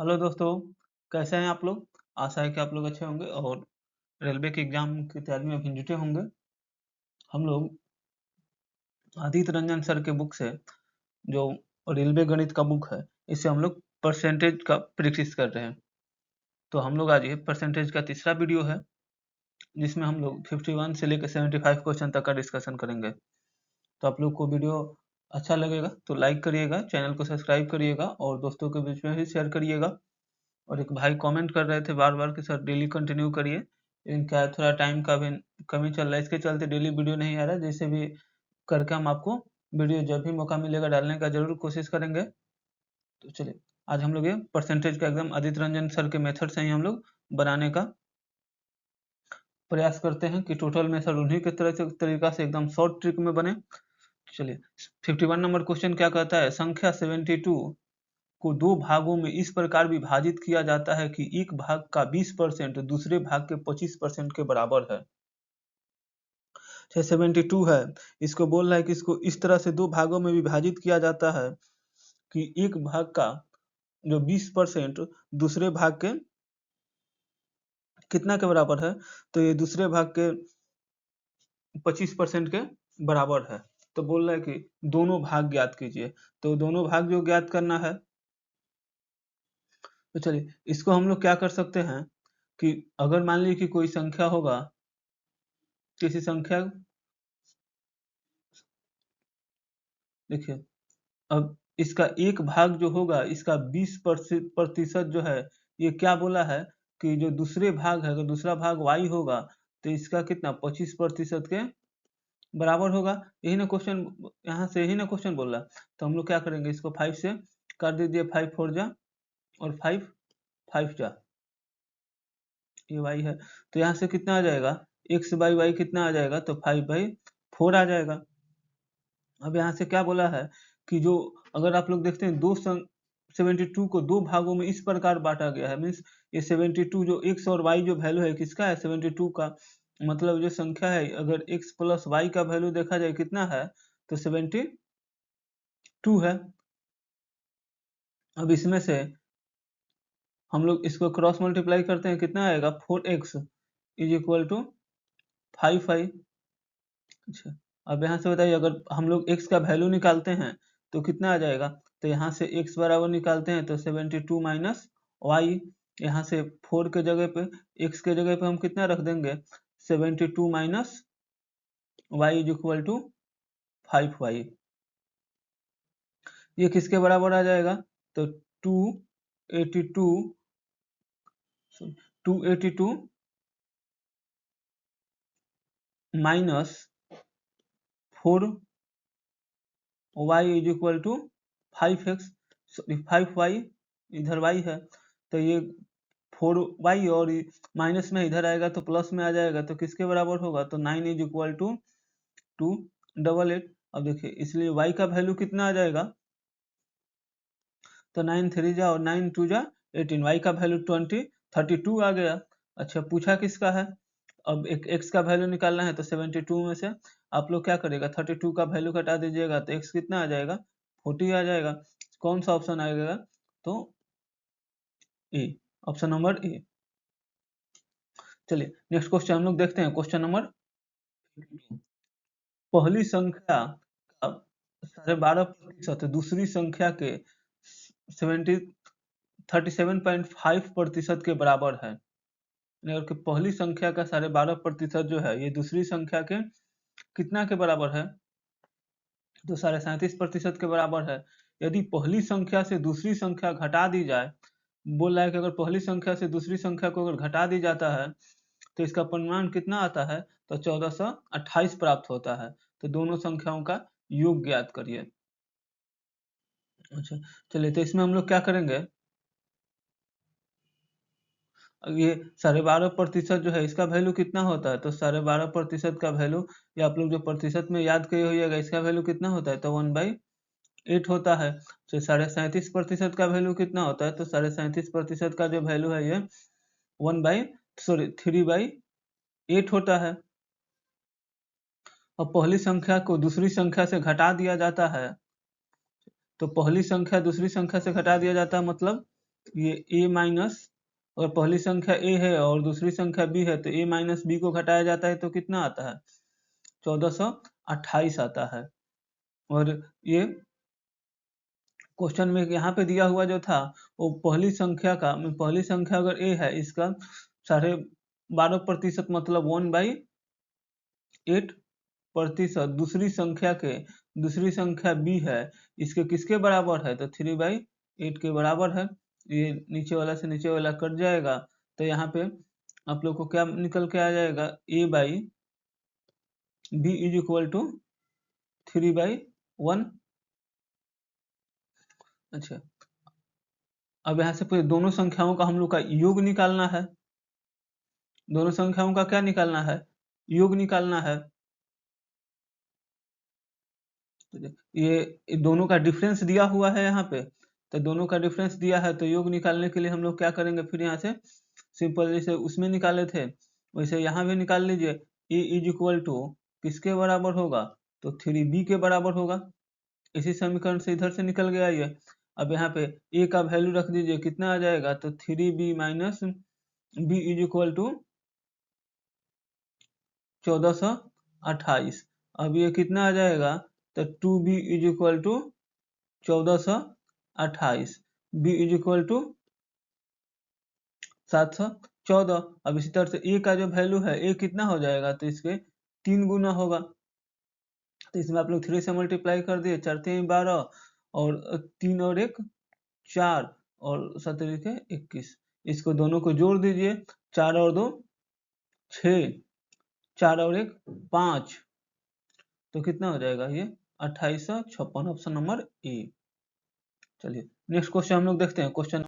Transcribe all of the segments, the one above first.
Hello दोस्तों, कैसे हैं आप लोग। आशा है कि आप लोग अच्छे होंगे और रेलवे के एग्जाम की तैयारी में अभी जुटे होंगे। हम लोग आदित्य रंजन सर के बुक से जो रेलवे गणित का बुक है, इससे हम लोग परसेंटेज का प्रैक्टिस कर रहे हैं। तो हम लोग आज ये परसेंटेज का तीसरा वीडियो है, जिसमें हम लोग 51 से लेकर 75 क्वेश्चन तक का डिस्कशन करेंगे। तो आप लोग को वीडियो अच्छा लगेगा तो लाइक करिएगा, चैनल को सब्सक्राइब करिएगा और दोस्तों के बीच में भी शेयर करिएगा। और एक भाई कमेंट कर रहे थे बार बार कि सर डेली कंटिन्यू करिए, लेकिन क्या है, थोड़ा टाइम का भी कमी चल रहा है, इसके चलते डेली वीडियो नहीं आ रहा है। जैसे भी करके हम आपको वीडियो जब भी मौका मिलेगा डालने का जरूर कोशिश करेंगे। तो चलिए, आज हम लोग ये परसेंटेज का एकदम आदित्य रंजन सर के मेथड से ही हम लोग बनाने का प्रयास करते हैं कि टोटल मेथड उन्हीं के तरीका से एकदम शॉर्ट ट्रिक में बने। चलिए, 51 नंबर क्वेश्चन क्या कहता है, संख्या 72 को दो भागों में इस प्रकार विभाजित किया जाता है कि एक भाग का 20% दूसरे भाग के 25% के बराबर है। 72 है, इसको बोल रहा है कि इसको इस तरह से दो भागों में विभाजित किया जाता है कि एक भाग का जो 20% दूसरे भाग के कितना के बराबर है, तो ये दूसरे भाग के 25% के बराबर है। तो बोल रहा है कि दोनों भाग ज्ञात कीजिए। तो दोनों भाग जो ज्ञात करना है, तो चलिए इसको हम लोग क्या कर सकते हैं कि अगर मान लीजिए कि कोई संख्या होगा, किसी संख्या, देखिए अब इसका एक भाग जो होगा, इसका 20% जो है, ये क्या बोला है कि जो दूसरे भाग है, अगर दूसरा भाग y होगा तो इसका कितना 25% के बराबर होगा। यही ना क्वेश्चन, यहाँ से यही ना क्वेश्चन बोल रहा। तो हम लोग क्या करेंगे, इसको 5 से कर दीजिए, 5 4 जा और 5 5 जा, ये y है। तो यहाँ से कितना आ जाएगा, x बाई y कितना आ जाएगा, तो 5/4 आ जाएगा। अब यहाँ से क्या बोला है कि जो, अगर आप लोग देखते हैं 72 को दो भागों में इस प्रकार बांटा गया है, मीन्स ये 72 जो x और y जो वैल्यू है किसका है, 72 का, मतलब जो संख्या है, अगर x प्लस y का वैल्यू देखा जाए कितना है, तो 72 है। अब इसमें से हम लोग इसको क्रॉस मल्टीप्लाई करते हैं, कितना आएगा, 4x is equal to 5y। अच्छा, अब यहाँ से बताइए, अगर हम लोग x का वैल्यू निकालते हैं तो कितना आ जाएगा, तो यहाँ से x बराबर निकालते हैं तो 72 माइनस वाई, यहाँ से 4 के जगह पे, x के जगह पे हम कितना रख देंगे, 72 minus Y is equal to 5y। ये किसके बराबर आ जाएगा, तो 282 282 minus 4y is equal to 5x, sorry 5y, इधर y है, तो ये 4y और माइनस में इधर आएगा तो प्लस में आ जाएगा, तो किसके बराबर होगा, तो 9 इज इक्वल टू 288। अब देखिए, इसलिए y का वैल्यू कितना आ जाएगा, तो 9 3 जा और 9 2 जा 18, y का वैल्यू 32 आ गया। अच्छा, पूछा किसका है, अब एक x का वैल्यू निकालना है, तो 72 में से आप लोग क्या करेगा, 32 का वैल्यू घटा दीजिएगा तो x कितना आ जाएगा, 40 आ जाएगा। कौन सा ऑप्शन आएगा, तो ए, ऑप्शन नंबर ए। चलिए नेक्स्ट क्वेश्चन हम लोग देखते हैं, क्वेश्चन नंबर, पहली संख्या का 12.5% दूसरी संख्या के 37.5% के बराबर है। अगर कि पहली संख्या का 12.5% जो है, ये दूसरी संख्या के कितना के बराबर है, तो 37.5% के बराबर है। यदि पहली संख्या से दूसरी संख्या घटा दी जाए, बोल रहा है कि अगर पहली संख्या से दूसरी संख्या को अगर घटा दी जाता है तो इसका परिमाण कितना आता है, तो 1428 प्राप्त होता है। तो दोनों संख्याओं का योग ज्ञात करिए। अच्छा, चलिए तो इसमें हम लोग क्या करेंगे, ये 12.5% जो है, इसका वैल्यू कितना होता है, तो 12.5% का वैल्यू, या आप लोग जो प्रतिशत में याद किए होइएगा, इसका वैल्यू कितना होता है, तो 1/8 होता है। तो 37.5% का वैल्यू कितना होता है, तो 37.5% का जो वैल्यू है, ये 3/8 होता है। और पहली संख्या को दूसरी संख्या से घटा दिया जाता है, तो पहली संख्या दूसरी संख्या से घटा दिया जाता है, मतलब ये a माइनस, और पहली संख्या a है और दूसरी संख्या b है, तो a माइनस b को घटाया जाता है तो कितना आता है? 1428 आता है। और ये क्वेश्चन में यहाँ पे दिया हुआ जो था वो पहली संख्या अगर a है, इसका 12.5% मतलब 1/8%। दूसरी संख्या b है, इसके किसके बराबर है? तो 3/8 के बराबर है। ये नीचे वाला से नीचे वाला कट जाएगा, तो यहाँ पे आप लोग को क्या निकल के आ जाएगा? a/b is equal to 3/1। अच्छा, अब यहाँ से पूरे दोनों संख्याओं का हम लोग का योग निकालना है। दोनों संख्याओं का क्या निकालना है? योग निकालना है। ये दोनों का डिफरेंस दिया हुआ है यहाँ पे, तो दोनों का डिफरेंस दिया है, तो योग निकालने के लिए हम लोग क्या करेंगे? फिर यहाँ से सिंपल जैसे उसमें निकाले थे वैसे यहाँ भी निकाल लीजिए। ए इज इक्वल टू किसके बराबर होगा? तो 3b के बराबर होगा। इसी समीकरण से इधर से निकल गया ये। अब यहाँ पे a का वैल्यू रख दीजिए, कितना आ जाएगा? तो 3b minus b is equal to 1428। अब ये कितना आ जाएगा? तो 2b is equal to 1428, b is equal to 714। अब इसी तरह से a का जो वैल्यू है, a कितना हो जाएगा? तो इसके 3 गुना होगा। तो इसमें आप लोग 3 से मल्टीप्लाई कर दिए, 4 3 12 और 3 और 1 4 और 7 21। इसको दोनों को जोड़ दीजिए, 4 और 2 6, 4 और 1 5, तो कितना हो जाएगा ये? 2856, ऑप्शन नंबर ए। चलिए नेक्स्ट क्वेश्चन हम लोग देखते हैं। Question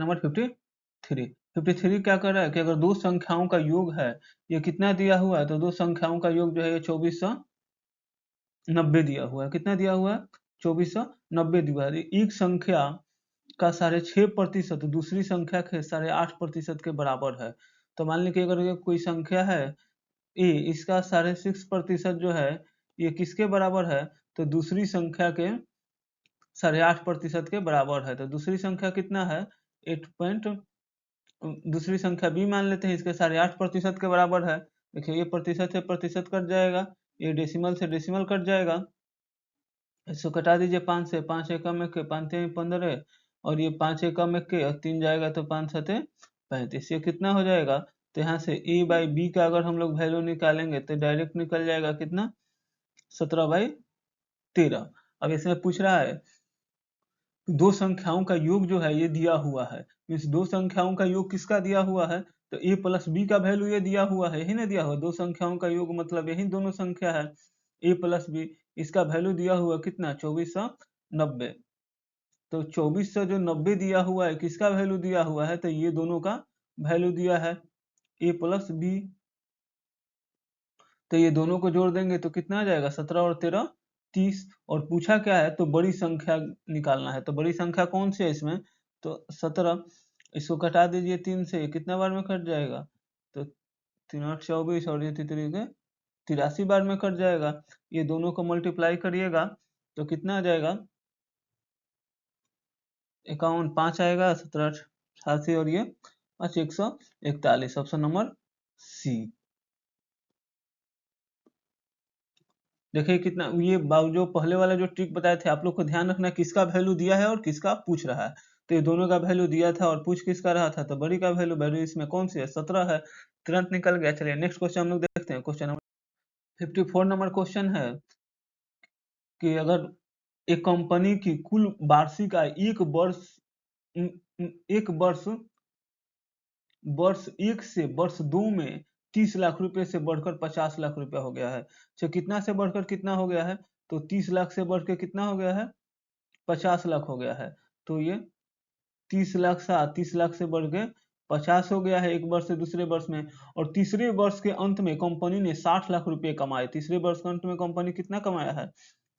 number 53। 53 क्या कर रहा है कि अगर दो संख्याओं का योग है, ये कितना दिया हुआ है? तो दो संख्याओं का योग जो है ये 2490 दिया हुआ है। कितना दिया हुआ है? 2490 दिया है। एक संख्या का 6.5% दूसरी संख्या के 8.5% के बराबर है। तो मान लीजिए अगर ये कोई संख्या है ए, इसका 6.5% जो है ये किसके बराबर है? तो दूसरी संख्या के 8.5% के बराबर है। तो दूसरी संख्या कितना है? 8 पॉइंट, दूसरी संख्या b मान लेते हैं, इसके 8.5% के बराबर है। देखिए ये प्रतिशत से प्रतिशत कट जाएगा, ये डेसिमल से डेसिमल कट जाएगा। इसको कटा दीजिए 5 से, 5 एकम एक 5 3 15, और ये 5 एकम एक और 3 जाएगा तो 5 7 35। ये कितना हो जाएगा? तो यहाँ से a/b का अगर हम लोग वैल्यू निकालेंगे तो डायरेक्ट निकल जाएगा कितना? 17/13। अब इसमें पूछ रहा है दो संख्याओं का योग जो है ये दिया हुआ है। इस दो संख्याओं का योग किसका दिया हुआ है? तो a प्लस b का वैल्यू ये दिया हुआ है, यही ना दिया हुआ। दो संख्याओं का योग मतलब यही दोनों संख्या है, a प्लस b। इसका वैल्यू दिया हुआ कितना? 2490। तो 2490 दिया हुआ है, किसका वैल्यू दिया हुआ है? तो ये दोनों का वैल्यू दिया है, a प्लस b। तो ये दोनों को जोड़ देंगे तो कितना आ जाएगा? 17 और 13 30। और पूछा क्या है? तो बड़ी संख्या निकालना है। तो बड़ी संख्या कौन सी है इसमें? तो 17। इसको कटा दीजिए 3 से, कितना बार में कट जाएगा? तो 3 8 24 और ये 83 बार में कट जाएगा। ये दोनों को मल्टीप्लाई करिएगा तो कितना आ जाएगा? 51 5 आएगा, 17 88 और ये 5 141, ऑप्शन नंबर सी। देखिए कितना ये जो पहले वाला जो ट्रिक बताए थे, आप लोग को ध्यान रखना किसका वैल्यू दिया है और किसका पूछ रहा है। तो ये दोनों का वैल्यू दिया था और पूछ किसका रहा था? तो बड़ी का वैल्यू इसमें कौन सी है? 17 है, तुरंत निकल गया। चलिए नेक्स्ट क्वेश्चन हम लोग देखते हैं। क्वेश्चन नंबर 54 नंबर क्वेश्चन है कि अगर एक कंपनी की कुल वार्षिक आय एक वर्ष एक से वर्ष दो में 30 लाख रुपए से बढ़कर 50 लाख रुपया हो गया है। तो कितना से बढ़कर कितना हो गया है? तो 30 लाख से बढ़ के कितना हो गया है? 50 लाख हो गया है। तो ये 30 लाख से बढ़ के 50 हो गया है एक वर्ष से दूसरे वर्ष में। और तीसरे वर्ष के अंत में कंपनी ने 60 लाख रुपए कमाए। तीसरे वर्ष के अंत में कंपनी कितना कमाया है?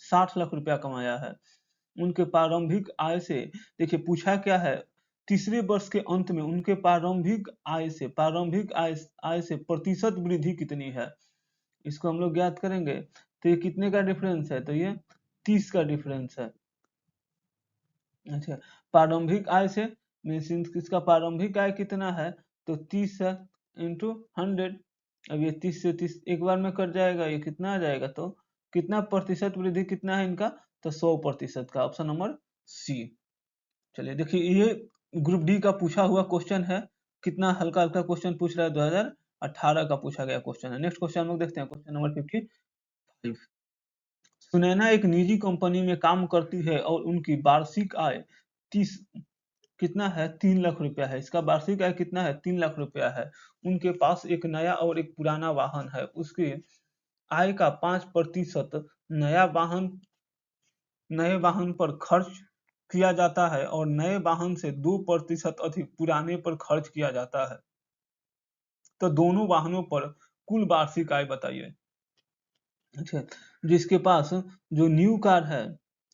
60 लाख रुपया कमाया है। उनके प्रारंभिक आय से, देखिए पूछा क्या है? तीसरे वर्ष के अंत में उनके प्रारंभिक आय से प्रतिशत वृद्धि कितनी है? इसको हम लोग ज्ञात करेंगे। तो ये कितने का डिफरेंस है? तो ये 30 का डिफरेंस है। अच्छा, प्रारंभिक आय से मीन्स इसका प्रारंभिक आय कितना है, तो 30 है इंटू 100। अब ये 30 से 30 एक बार में कट जाएगा, ये कितना आ जाएगा, तो कितना प्रतिशत वृद्धि कितना है इनका, तो 100% का, ऑप्शन नंबर सी। चलिए देखिए, ये ग्रुप डी का पूछा हुआ क्वेश्चन है, कितना हल्का हल्का क्वेश्चन पूछ रहा है, 2018 का पूछा गया क्वेश्चन है। नेक्स्ट क्वेश्चन हम लोग देखते हैं, क्वेश्चन नंबर 55। सुनैना एक निजी कंपनी में काम करती है और उनकी वार्षिक आय 30 कितना है, 3 लाख रुपया है। इसका वार्षिक आय कितना है, 3 लाख रुपया है। उनके पास एक नया और एक पुराना वाहन है। उसके आय का 5% नया वाहन नए वाहन पर खर्च किया जाता है और नए वाहन से 2% अधिक पुराने पर खर्च किया जाता है। तो दोनों वाहनों पर कुल वार्षिक आय बताइए। अच्छा, जिसके पास जो न्यू कार है,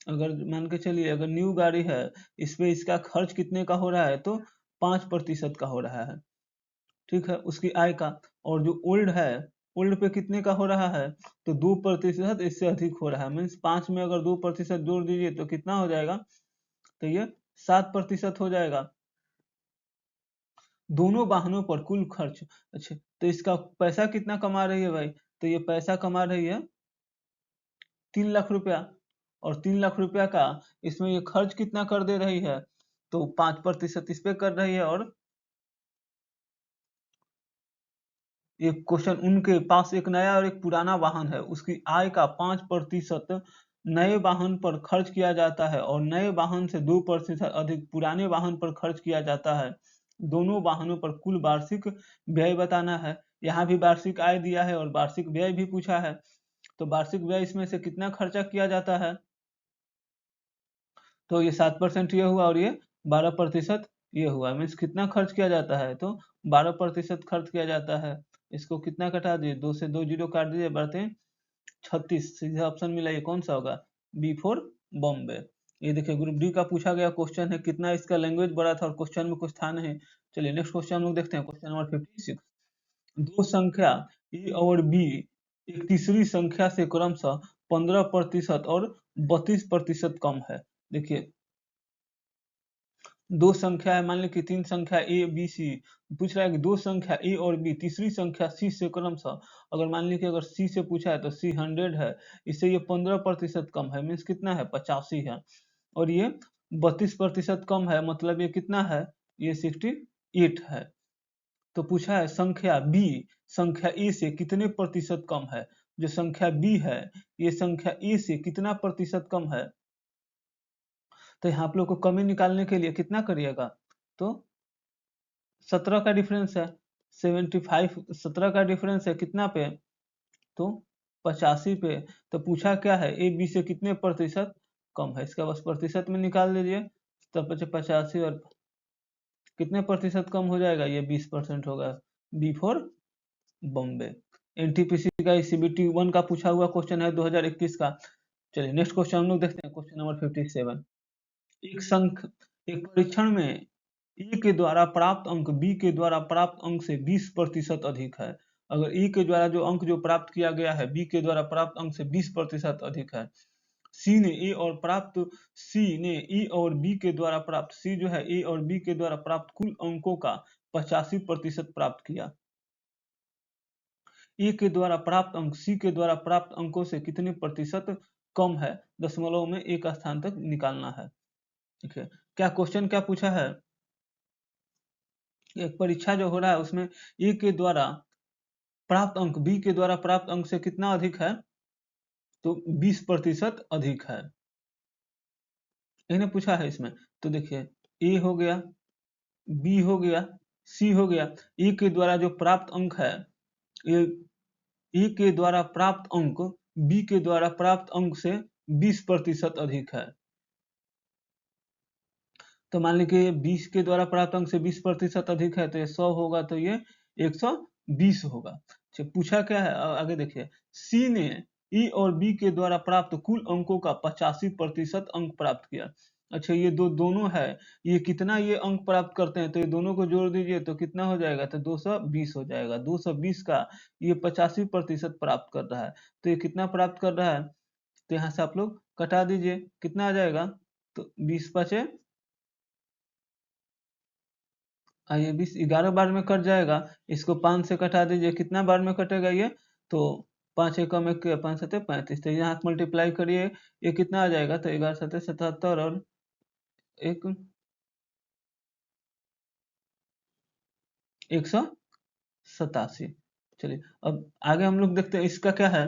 अगर मान के चलिए अगर न्यू गाड़ी है, इस पे इसका खर्च कितने का हो रहा है, तो 5% का हो रहा है, ठीक है, उसकी आय का। और जो ओल्ड है, ओल्ड पे कितने का हो रहा है, तो 2% इससे अधिक हो रहा है। मीन्स 5 में अगर 2% जोड़ दीजिए तो कितना हो जाएगा, तो ये 7% हो जाएगा। दोनों वाहनों पर कुल खर्च, अच्छा, तो इसका पैसा कितना कमा रही है भाई, तो ये पैसा कमा रही है 3 लाख रुपया। और 3 लाख रुपया का इसमें ये खर्च कितना कर दे रही है, तो 5% इस पे कर रही है। और ये क्वेश्चन, उनके पास एक नया और एक पुराना वाहन है, उसकी आय का 5% नए वाहन पर खर्च किया जाता है और नए वाहन से 2% अधिक पुराने वाहन पर खर्च किया जाता है। दोनों वाहनों पर कुल वार्षिक व्यय बताना है। यहाँ भी वार्षिक आय दिया है और वार्षिक व्यय भी पूछा है। तो वार्षिक व्यय इसमें से कितना खर्चा किया जाता है, तो ये 7% ये हुआ और ये 12% ये हुआ। मीन्स कितना खर्च किया जाता है, तो 12% खर्च किया जाता है। इसको कितना कटा दिए, 2 से 2 जीरो काट दीजिए, बढ़ते 36, सीधा ऑप्शन मिला, ये कौन सा होगा, बी फॉर बॉम्बे। ये देखिए ग्रुप डी का पूछा गया क्वेश्चन है, कितना इसका लैंग्वेज बड़ा था और क्वेश्चन में कुछ था नहीं। चलिए नेक्स्ट क्वेश्चन हम लोग देखते हैं, क्वेश्चन नंबर 56। दो संख्या ए और बी एक तीसरी संख्या से क्रमशः 15% और 32% कम है। देखिए, दो संख्या है, मान ली कि तीन संख्या ए बी सी, पूछ रहा है कि दो संख्या ए और बी तीसरी संख्या सी से क्रमशः, अगर मान ली कि अगर सी से पूछा है तो सी 100 है, इससे ये 15% कम है, मीन्स कितना है, 85 है। और ये 32% कम है, मतलब ये कितना है, ये 68 है। तो पूछा है संख्या बी संख्या ए से कितने प्रतिशत कम है। जो संख्या बी है, ये संख्या ए से कितना प्रतिशत कम है, तो यहाँ आप लोग को कमी निकालने के लिए कितना करिएगा, तो 17 का डिफरेंस है, 75, 17 का डिफरेंस है कितना पे, तो 85 पे। तो पूछा क्या है, ए बी से कितने प्रतिशत कम है, इसका बस प्रतिशत में निकाल लीजिए, तब 85 और कितने प्रतिशत कम हो जाएगा, ये 20% होगा, बी फॉर बॉम्बे। एनटीपीसी का सीबीटी 1 का पूछा हुआ क्वेश्चन है 2021 का। चलिए नेक्स्ट क्वेश्चन हम लोग देखते हैं, क्वेश्चन नंबर 57। एक संख एक परीक्षण में ए के द्वारा प्राप्त अंक बी के द्वारा प्राप्त अंक से 20% अधिक है। अगर ए के द्वारा जो अंक जो प्राप्त किया गया है, बी के द्वारा प्राप्त अंक से 20% अधिक है। सी ने ए और बी के द्वारा प्राप्त, सी जो है ए और बी के द्वारा प्राप्त कुल अंकों का 85% प्राप्त किया। ए के द्वारा प्राप्त अंक सी के द्वारा प्राप्त अंकों से कितने प्रतिशत कम है, दशमलव में एक स्थान तक निकालना है। ठीक है, क्या क्वेश्चन क्या पूछा है, एक परीक्षा जो हो रहा है उसमें ए के द्वारा प्राप्त अंक बी के द्वारा प्राप्त अंक से कितना अधिक है, तो 20% अधिक है, इन्हें पूछा है इसमें। तो देखिए, ए हो गया, बी हो गया, सी हो गया। ए के द्वारा जो प्राप्त अंक है, ये ए के द्वारा प्राप्त अंक बी के द्वारा प्राप्त अंक से 20% अधिक है। तो मान लीजिए 20 के द्वारा प्राप्त अंक से 20% अधिक है, तो ये 100 होगा, तो ये 120 होगा। अच्छा, पूछा क्या है, आगे देखिए, सी ने ई और बी के द्वारा प्राप्त कुल अंकों का 85% अंक प्राप्त किया। अच्छा, ये दोनों है, ये कितना ये अंक प्राप्त करते हैं, तो ये दोनों को जोड़ दीजिए तो कितना हो जाएगा, तो 220 हो जाएगा। 220 का ये 85% प्राप्त कर रहा है, तो ये कितना प्राप्त कर रहा है, तो यहाँ से आप लोग कटा दीजिए, कितना आ जाएगा, तो 20 5 आइए 20 11 बार में कट जाएगा। इसको 5 से कटा दीजिए, कितना बार में कटेगा ये? तो 5 एकम 1 के 5 सते 35, तो यहाँ मल्टीप्लाई करिए, ये कितना आ जाएगा? तो 11 सते 77 और 1 187। चलिए अब आगे हम लोग देखते हैं इसका क्या है।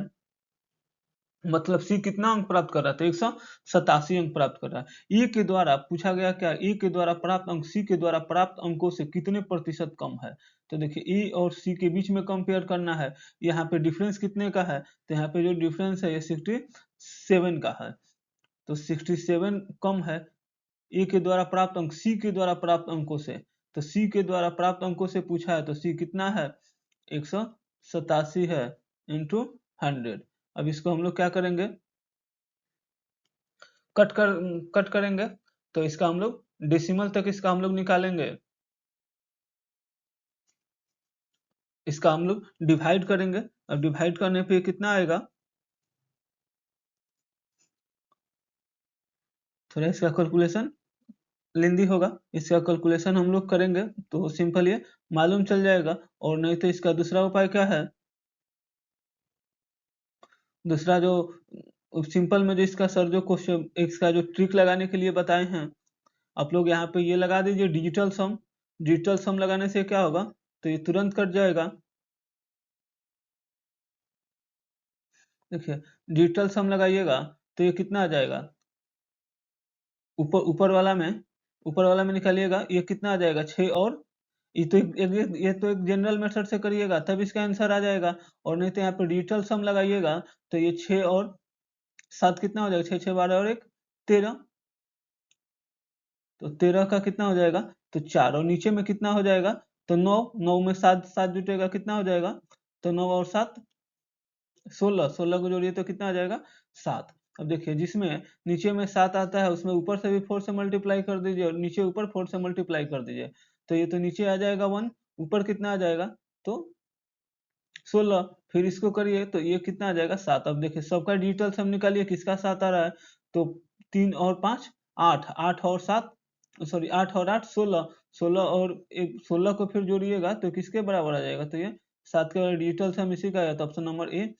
मतलब सी कितना अंक प्राप्त कर रहा था? 187 अंक प्राप्त कर रहा है। ई के द्वारा पूछा गया क्या? ई के द्वारा प्राप्त अंक सी के द्वारा प्राप्त अंकों से कितने प्रतिशत कम है? तो देखिए ई और सी के बीच में कंपेयर करना है। यहाँ पे डिफरेंस कितने का है? तो यहाँ पे जो डिफरेंस है ये 67 का है। तो 67 कम है ए के द्वारा प्राप्त अंक सी के द्वारा प्राप्त अंकों से। तो सी के द्वारा प्राप्त अंकों से पूछा है, तो सी कितना है? 187 है इंटू 100। अब इसको हम लोग क्या करेंगे? कट करेंगे। तो इसका हम लोग डेसिमल तक इसका हम लोग निकालेंगे। इसका हम लोग डिवाइड करेंगे। अब डिवाइड करने पे कितना आएगा? थोड़ा इसका कैलकुलेशन लेंदी होगा। इसका कैलकुलेशन हम लोग करेंगे तो सिंपल ये मालूम चल जाएगा। और नहीं तो इसका दूसरा उपाय क्या है? दूसरा जो सिंपल में जो इसका सर जो क्वेश्चन इसका जो ट्रिक लगाने के लिए बताए हैं, आप लोग यहाँ पे ये लगा दीजिए डिजिटल सम। डिजिटल सम लगाने से क्या होगा? तो ये तुरंत कट जाएगा। देखिए डिजिटल सम लगाइएगा तो ये कितना आ जाएगा? ऊपर वाला में निकालिएगा, ये कितना आ जाएगा? 6 और ये तो एक जनरल मेथड से करिएगा तब इसका आंसर आ जाएगा। और नहीं तो यहाँ पे डिजिटल सम लगाइएगा तो ये 6 और 7 कितना हो जाएगा? 6 6 12 और 1 13। तो 13 का कितना हो जाएगा? तो 4 और नीचे में कितना हो जाएगा? तो 9। 9 में 7 7 जुटेगा, कितना हो जाएगा? तो 9 और 7 16। 16 को जोड़िए तो कितना आ जाएगा? 7। अब देखिए जिसमें नीचे में 7 आता है उसमें ऊपर से भी 4 से मल्टीप्लाई कर दीजिए और नीचे ऊपर 4 से मल्टीप्लाई कर दीजिए। तो ये तो नीचे आ जाएगा 1, ऊपर कितना आ जाएगा? तो 16। फिर इसको करिए तो ये कितना आ जाएगा? 7। अब देखिए सबका डिजिटल सम निकालिए, किसका 7 आ रहा है? तो 3 और 5 8, 8 और 7 सॉरी 8 और 8 16। 16 और 16 को फिर जोड़िएगा तो किसके बराबर आ जाएगा? तो ये 7 के डिजिटल सम इसी का है। तो ऑप्शन नंबर ए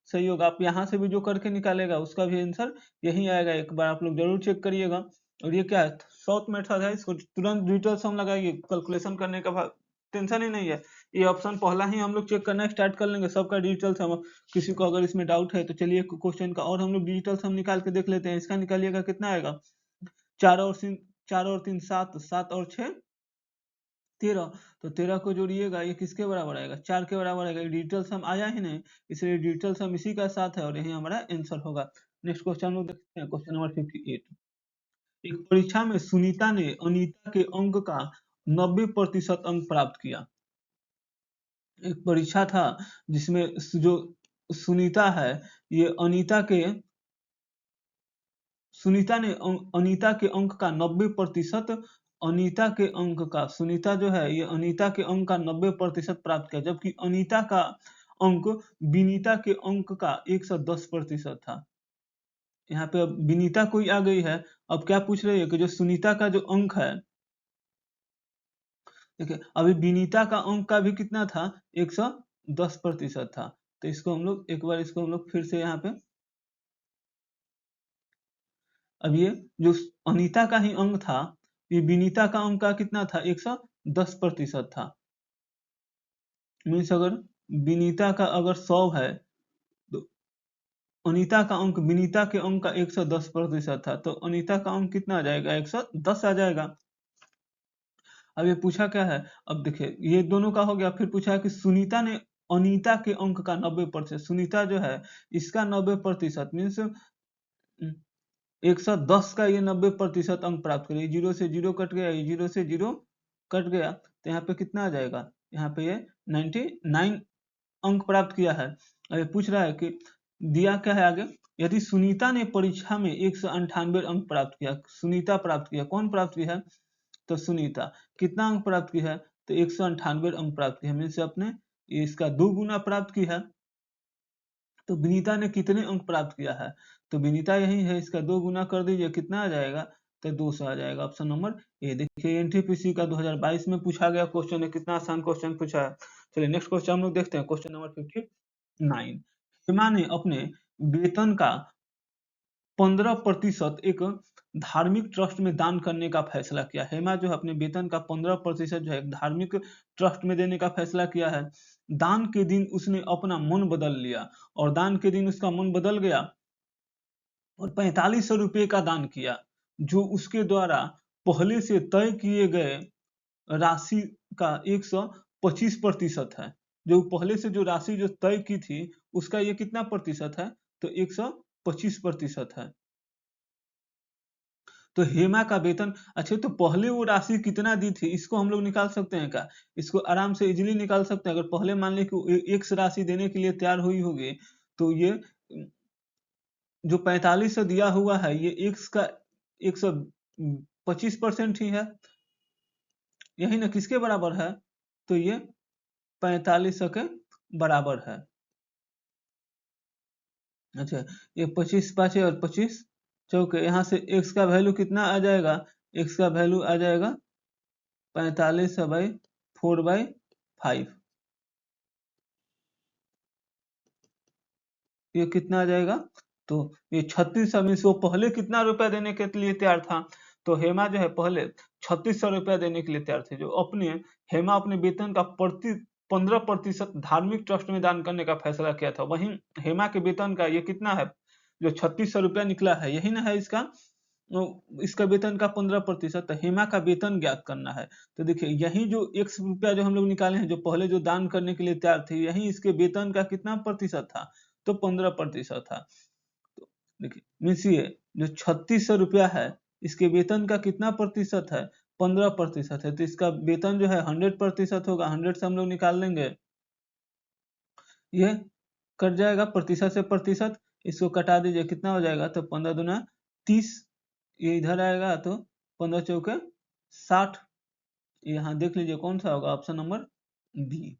सही होगा। आप यहाँ से भी जो करके निकालेगा उसका भी आंसर यही आएगा। एक बार आप लोग जरूर चेक करिएगा। और ये क्या है? शॉर्ट मेथड है, इसको तुरंत डिजिटल सम लगाइए, कैलकुलेशन करने का टेंशन ही नहीं है। ये ऑप्शन पहला ही हम लोग चेक करना स्टार्ट कर लेंगे सबका डिजिटल सम। किसी को अगर इसमें डाउट है तो चलिए क्वेश्चन का और हम लोग डिजिटल सम निकाल के देख लेते हैं। इसका निकालिएगा, कितना आएगा? 4 और 3 7, 7 और 6 13। तो 13 को जोड़िएगा, ये किसके बराबर आएगा? 4 के बराबर आएगा। डिजिटल सम आया ही नहीं, इसलिए डिजिटल सम इसी का साथ है और यही हमारा आंसर होगा। नेक्स्ट क्वेश्चन हम लोग देखते हैं, क्वेश्चन नंबर 58। एक परीक्षा में सुनीता ने अनीता के अंक का 90% अंक प्राप्त किया। एक परीक्षा था जिसमें जो सुनीता है, ये सुनीता ने अनीता के अंक का 90%, अनीता के अंक का सुनीता जो है ये अनीता के अंक का 90% प्राप्त किया, जबकि अनीता का अंक विनीता के अंक का 110% था। यहाँ पे अब विनीता कोई आ गई है। अब क्या पूछ रही है कि जो सुनीता का जो अंक है, देखिए अभी विनीता का अंक का भी कितना था? 110% था। तो इसको हम लोग एक बार इसको हम लोग फिर से यहाँ पे, अब ये जो अनीता का ही अंक था, ये विनीता का अंक का कितना था? 110% था। मीन्स अगर विनीता का अगर 100 है तो अनीता का अंक विनीता के अंक का 110% था, तो अनीता का अंक कितना आ जाएगा? 110 आ जाएगा। अब ये पूछा क्या है? अब देखिए ये दोनों का हो गया, फिर पूछा है कि सुनीता ने अनीता के अंक का 90%, सुनीता जो है इसका 90% मीन्स 110 का ये 90% अंक प्राप्त करिए। 0 से 0 कट गया, ये 0 से 0 कट गया, तो यहाँ पे कितना आ जाएगा? यहाँ पे ये 99 अंक प्राप्त किया है। अभी पूछ रहा है कि दिया क्या है आगे? यदि सुनीता ने परीक्षा में 198 अंक प्राप्त किया, सुनीता प्राप्त किया, कौन प्राप्त किया है? तो सुनीता कितना अंक प्राप्त की है? तो 198 अंक प्राप्त की है, मीन्स अपने इसका 2 गुना प्राप्त की है। तो विनीता ने कितने अंक प्राप्त किया है? तो विनीता यही है, इसका 2 गुना कर दीजिए, कितना आ जाएगा? तो 200 आ जाएगा ऑप्शन नंबर ए। देखिए एनटीपीसी का 2022 में पूछा गया क्वेश्चन है, कितना आसान क्वेश्चन पूछा है। चलिए नेक्स्ट क्वेश्चन हम लोग देखते हैं, क्वेश्चन नंबर 59। हेमा ने अपने वेतन का 15% एक धार्मिक ट्रस्ट में दान करने का फैसला किया। हेमा जो है अपने वेतन का 15% जो है एक धार्मिक ट्रस्ट में देने का फैसला किया है। दान के दिन उसने अपना मन बदल लिया, और दान के दिन उसका मन बदल गया और 4500 रुपये का दान किया, जो उसके द्वारा पहले से तय किए गए राशि का 125% है। जो पहले से जो राशि जो तय की थी उसका ये कितना प्रतिशत है, तो 125% है। तो हेमा का वेतन, अच्छा तो पहले वो राशि कितना दी थी इसको हम लोग निकाल सकते हैं क्या? इसको आराम से इजीली निकाल सकते हैं। अगर पहले मान लें कि एक्स राशि देने के लिए तैयार हुई होगी, तो ये जो 4500 दिया हुआ है ये एक्स का 125% ही है, यही ना किसके बराबर है, तो ये 4500 के बराबर है। अच्छा, ये 25 पाँचे और 25 चौके, यहाँ से एक्स का वैल्यू कितना आ जाएगा, एक्स का वैल्यू आ जाएगा 45/4/5। ये कितना आ जाएगा, तो ये 3600 मीन्स वो पहले कितना रुपया देने के लिए तैयार था, तो हेमा जो है पहले 3600 रुपया देने के लिए तैयार थे। जो अपने हेमा अपने वेतन का 15% धार्मिक ट्रस्ट में दान करने का फैसला किया था। वहीं हेमा के वेतन का ये कितना है, जो 3600 रुपया निकला है, यही ना है इसका इसका वेतन का 15%। तो हेमा का वेतन ज्ञात करना है। तो देखिए यही जो x रुपया जो हम लोग निकाले हैं, जो पहले जो दान करने के लिए तैयार थे, यही इसके वेतन का कितना प्रतिशत था, तो 15% था। तो देखिए मीन्स ये जो 3600 रुपया है इसके वेतन का कितना प्रतिशत है, 15% है। तो इसका वेतन जो है 100% होगा, 100 से हम लोग निकाल लेंगे, ये कट जाएगा प्रतिशत से प्रतिशत, इसको कटा दीजिए कितना हो जाएगा, तो 15 दूना 30, ये इधर आएगा तो 15 चौके 60। यहाँ देख लीजिए कौन सा होगा, ऑप्शन नंबर बी।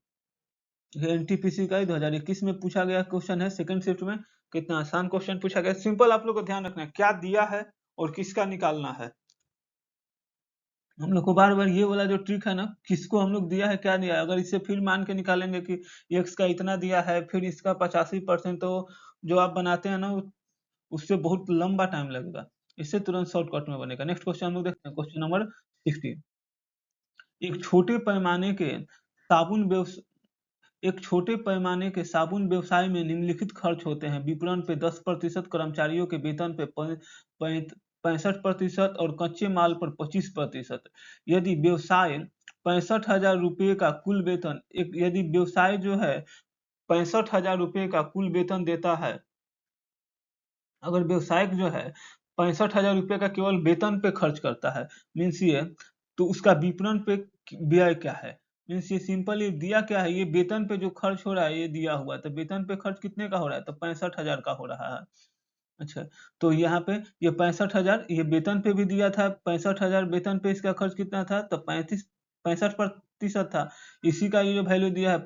एनटीपीसी का 2021 में पूछा गया क्वेश्चन है, सेकंड शिफ्ट में। कितना आसान क्वेश्चन पूछा गया, सिंपल। आप लोग को ध्यान रखना है क्या दिया है और किसका निकालना है। हम लोग को बार बार ये वाला जो ट्रिक है ना, किसको हम लोग दिया है क्या दिया है, अगर इससे फिर मान के निकालेंगे कि एक्स का इतना दिया है फिर इसका 85%, तो जो आप बनाते हैं ना उससे बहुत लंबा टाइम लगेगा। इससे तुरंत शॉर्टकट में बनेगा। नेक्स्ट क्वेश्चन हम लोग देखते हैं, क्वेश्चन नंबर 60। एक छोटे पैमाने के साबुन व्यवस एक छोटे पैमाने के साबुन व्यवसाय में निम्नलिखित खर्च होते हैं। विपणन पे 10%, कर्मचारियों के वेतन पे 65% और कच्चे माल पर 25%। यदि व्यवसाय 65,000 रुपये का कुल वेतन, एक यदि व्यवसाय जो है 65,000 रुपये का कुल वेतन देता है, अगर व्यवसायिक जो है 65,000 रुपये का केवल वेतन पे खर्च करता है, मीन्स ये, तो उसका विपणन पे व्यय क्या है, मीन्स ये सिंपल, ये दिया क्या है, ये वेतन पे जो खर्च हो रहा है ये दिया हुआ है, तो वेतन पे खर्च कितने का हो रहा है, तो 65,000 का हो रहा है। अच्छा, तो यहाँ पे ये 65,000 ये वेतन पे भी दिया था, 65,000 वेतन पे इसका खर्च कितना था, तो 65% था। इसी का ये जो वैल्यू दिया है